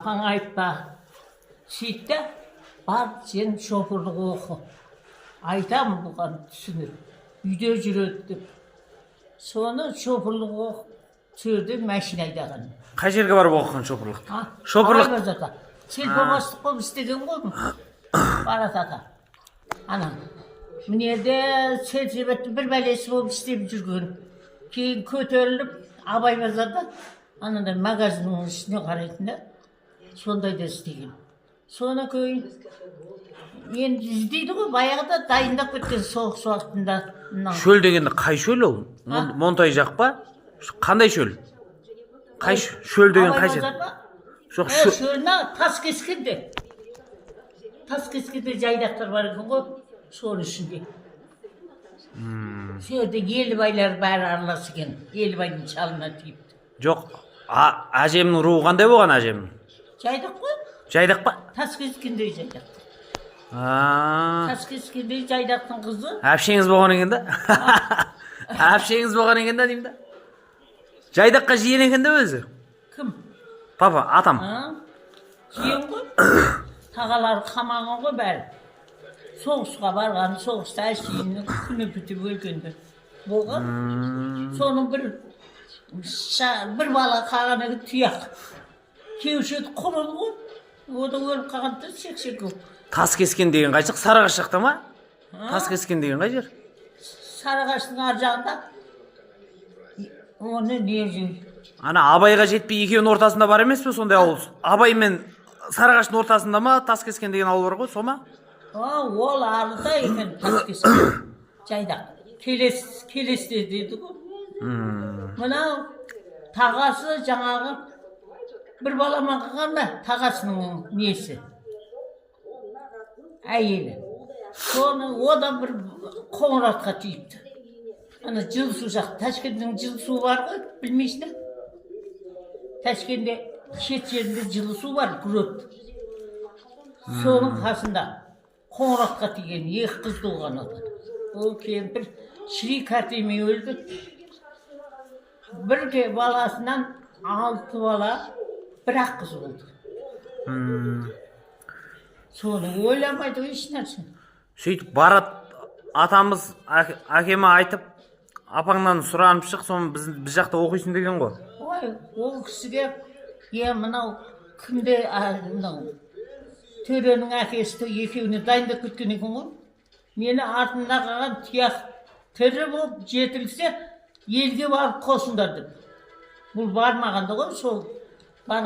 апаң айтпа. Сөйтті, бар сен шофырлық оқы. Айтам бұған түсініп. Үйде жүреді деп. Соны шофырлық оқы. Сөйді машина айдаған. Қай жерге барып оқыған шопырлықты? Шопырлық. Селпобастық болып істеген ғой. Баратата. Ана. Мінеде селсебетті бір бәлесі болып істеп жүрген. Кейін көтеріліп, Абай базарда анандай магазиннің ішіне қарайтын да. Сондайда істеген. Соны кейін енді іздейді ғой, баяғыда дайындап кеткен соғыс уақытында. Шөл дегенде қай шөл ол? Монтай жақ па? Қандай шөл? Қай шөл деген қай жер? Жоқ, шөліне тас кескенде. Тас кескенде жайдақтар бар екен ғой, соның ішінде. Сөйде елбайлар бәрі аралас екен. Елбайдың шалына тиіпті. Жоқ, әжемнің руы қандай болған әжемнің? Жайдақ қой? Жайдақ па? Тас кескенде жайдақ. Тас кескенде жайдақтың қызы. Әпшеңіз болған екен да? Әпшеңіз болған екен да деймін да? Жайдаққа жиен екен да өзі? Кім? Папа, атам. Жиен ғой? Тағалары қамаған ғой бәрі. Соғысқа барған, соғыста әшейіннің күні бітіп өлгенде болған. Соның бір бала қағаны тұяқ. Кеушеді құрылды ғой. Ода өліп қағанда сексек көп. Тас кескен деген қай жақ? Сарыағаш жақта ма? Тас кескен деген қай жер? Сарыағаштың ар жағында. Оны не жей? Ана Абайға жетпей екеуінің ортасында бар емес пе сондай ауыл? Абай мен Сарыағаштың ортасында ма тас кескен деген ауыл бар ғой, со ма? Ол арыда екен тас кескен. Жайдақ. Келесте деді ғой. Мынау тағасы жаңағы бір баламан қылған ба? Тағасының несі? Әйелі. Соны ода бір қоңыратқа түйіпті. Ана жылсу жақ, Ташкенттің жылсу бар ғой, білмейсің? Ташкентте шет жерінде жылсу бар, күрөт. Соның қасында қоңыратқа тиген екі қыз туған одан. Ол кемпір Шри Катеми өлді. Бір баласынан 6 бала, бір-ақ қыз болды. Соны ойламайды еш нәрсе. Сөйтіп барат атамыз әкеме айтып, апаңнан сұранып шық, соны біз жақта оқисың деген ғой. Ой, ол кісіге, мынау кімде, мынау төренің әкесі екеуіне дайындап кеткен екен ғой. Мені артында қалған тұяқ тірі болып жетілсе, елге барып қосыңдар деп. Бұл бармағанда ғой, сол барат